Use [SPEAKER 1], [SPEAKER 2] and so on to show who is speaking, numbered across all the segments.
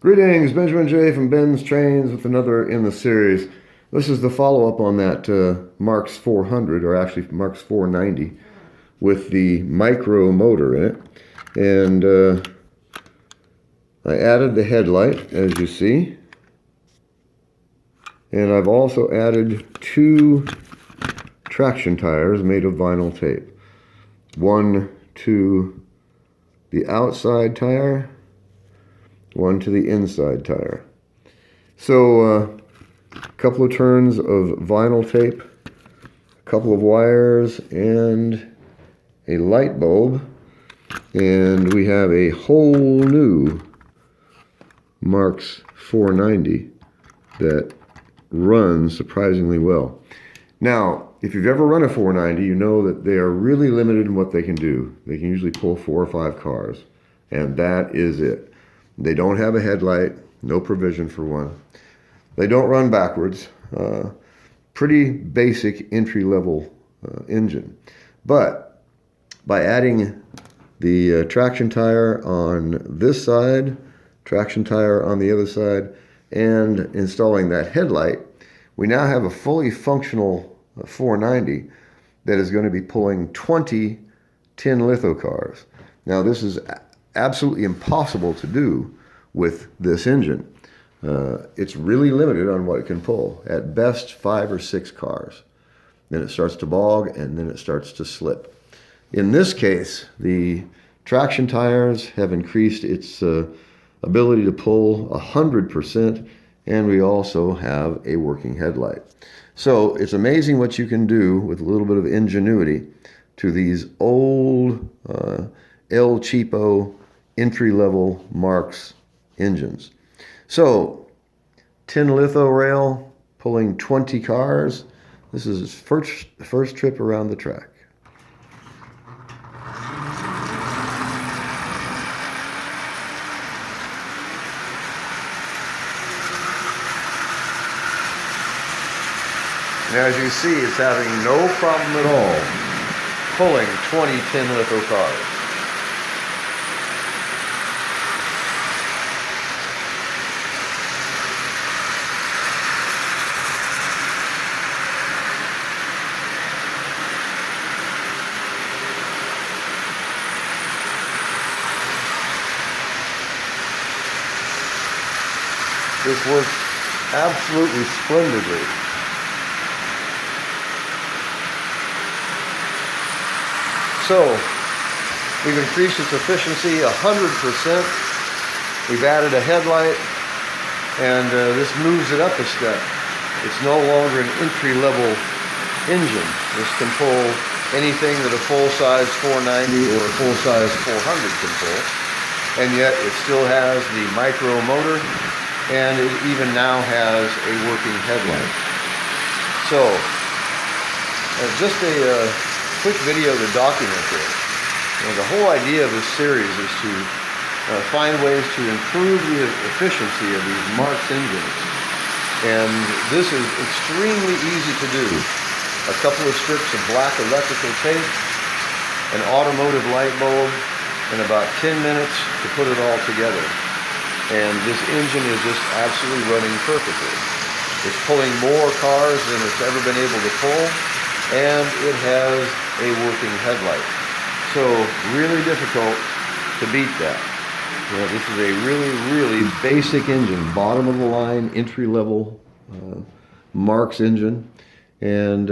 [SPEAKER 1] Greetings, Benjamin J. from Ben's Trains with another in the series. This is the follow-up on that Marx 400, or actually Marx 490, with the micro motor in it. And I added the headlight, as you see. And I've also added two traction tires made of vinyl tape. One to the outside tire, one to the inside tire. So a couple of turns of vinyl tape, a couple of wires, and a light bulb, and we have a whole new Marx 490 that runs surprisingly well. Now, if you've ever run a 490, you know that they are really limited in what they can do. They can usually pull 4 or 5 cars, and that is it. They don't have a headlight, no provision for one. They don't run backwards. Pretty basic entry-level engine. But by adding the traction tire on this side, traction tire on the other side, and installing that headlight, we now have a fully functional 490 that is going to be pulling 20 tin litho cars. Now, this is absolutely impossible to do with this engine. It's really limited on what it can pull. At best, 5 or 6 cars. Then it starts to bog, and then it starts to slip. In this case, the traction tires have increased its ability to pull 100%, and we also have a working headlight. So it's amazing what you can do with a little bit of ingenuity to these old El Cheapo entry-level Marx engines. So, tin litho rail pulling 20 cars. This is his first trip around the track. And as you see, it's having no problem at all pulling 20 tin litho cars. This works absolutely splendidly. So, we've increased its efficiency 100%. We've added a headlight, and this moves it up a step. It's no longer an entry-level engine. This can pull anything that a full-size 490 or a full-size 400 can pull, and yet it still has the micro motor, and it even now has a working headlight. So, just a quick video to document this. The whole idea of this series is to find ways to improve the efficiency of these Marx engines. And this is extremely easy to do. A couple of strips of black electrical tape, an automotive light bulb, and about 10 minutes to put it all together. And this engine is just absolutely running perfectly. It's pulling more cars than it's ever been able to pull, and it has a working headlight. So really difficult to beat that. This is a really basic engine, bottom of the line, entry-level Marx engine, and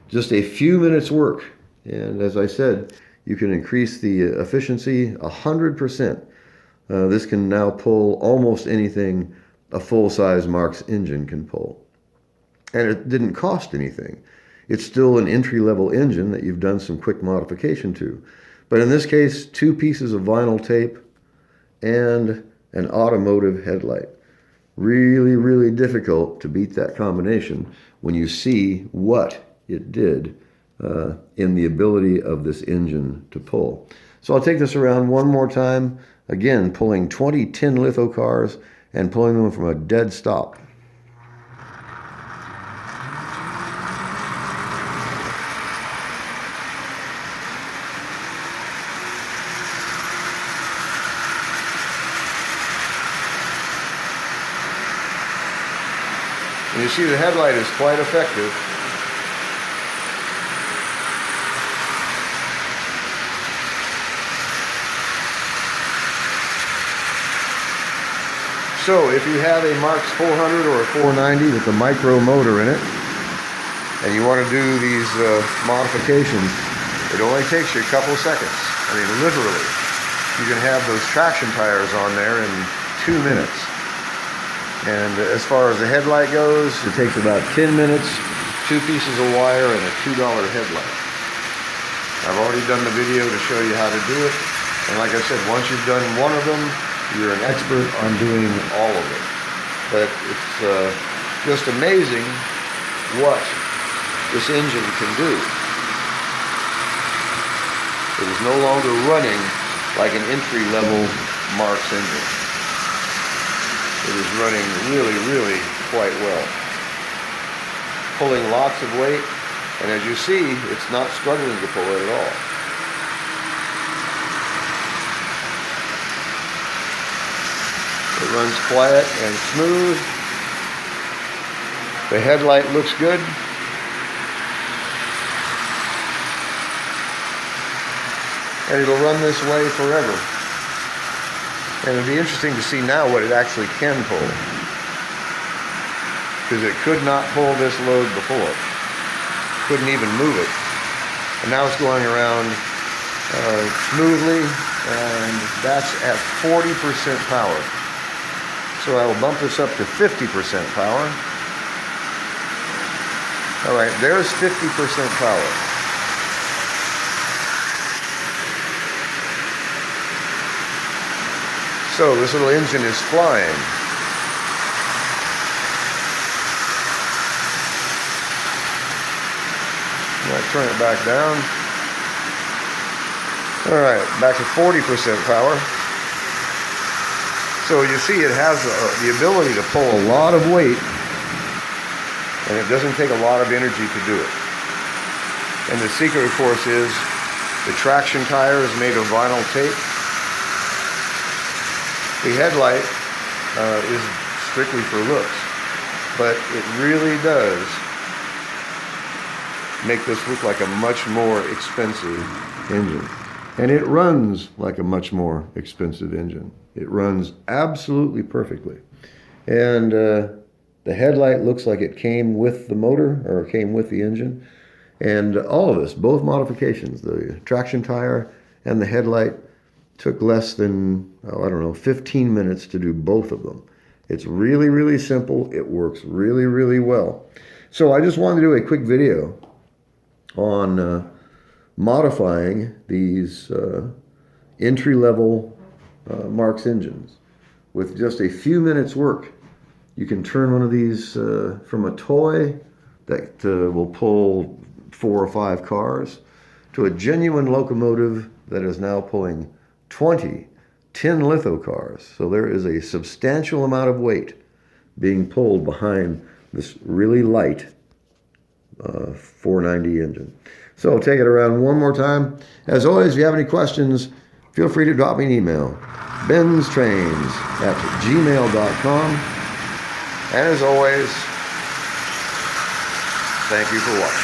[SPEAKER 1] just a few minutes work. And as I said, you can increase the efficiency 100%. This can now pull almost anything a full-size Marx engine can pull. And it didn't cost anything. It's still an entry-level engine that you've done some quick modification to. But in this case, 2 pieces of vinyl tape and an automotive headlight. Really difficult to beat that combination when you see what it did in the ability of this engine to pull. So I'll take this around one more time. Again, pulling 20 tin litho cars and pulling them from a dead stop. And you see the headlight is quite effective. So if you have a Marx 400 or a 490 with a micro motor in it, and you want to do these modifications, it only takes you a couple seconds. I mean, literally. You can have those traction tires on there in 2 minutes. And as far as the headlight goes, it takes about 10 minutes, 2 pieces of wire, and a $2 headlight. I've already done the video to show you how to do it. And like I said, once you've done one of them, you're an expert on doing all of it. But it's just amazing what this engine can do. It is no longer running like an entry-level Marx engine. It is running really, really quite well. Pulling lots of weight, and as you see, it's not struggling to pull it at all. It runs quiet and smooth. The headlight looks good. And it'll run this way forever. And it'll be interesting to see now what it actually can pull. Because it could not pull this load before. Couldn't even move it. And now it's going around smoothly, and that's at 40% power. So I will bump this up to 50% power. All right, there's 50% power. So this little engine is flying. Might turn it back down. All right, back to 40% power. So you see it has the ability to pull a lot of weight, and it doesn't take a lot of energy to do it. And the secret, of course, is the traction tire is made of vinyl tape. The headlight is strictly for looks, but it really does make this look like a much more expensive engine. And it runs like a much more expensive engine. It runs absolutely perfectly. And the headlight looks like it came with the motor, or came with the engine. And all of this, both modifications, the traction tire and the headlight, took less than, 15 minutes to do both of them. It's really, really simple. It works really, really well. So I just wanted to do a quick video on modifying these entry-level Marx engines. With just a few minutes work, you can turn one of these from a toy that will pull 4 or 5 cars to a genuine locomotive that is now pulling 10 litho cars. So there is a substantial amount of weight being pulled behind this really light 490 engine. So I'll take it around one more time. As always, if you have any questions, feel free to drop me an email. BENTTRAINZ@gmail.com. And as always, thank you for watching.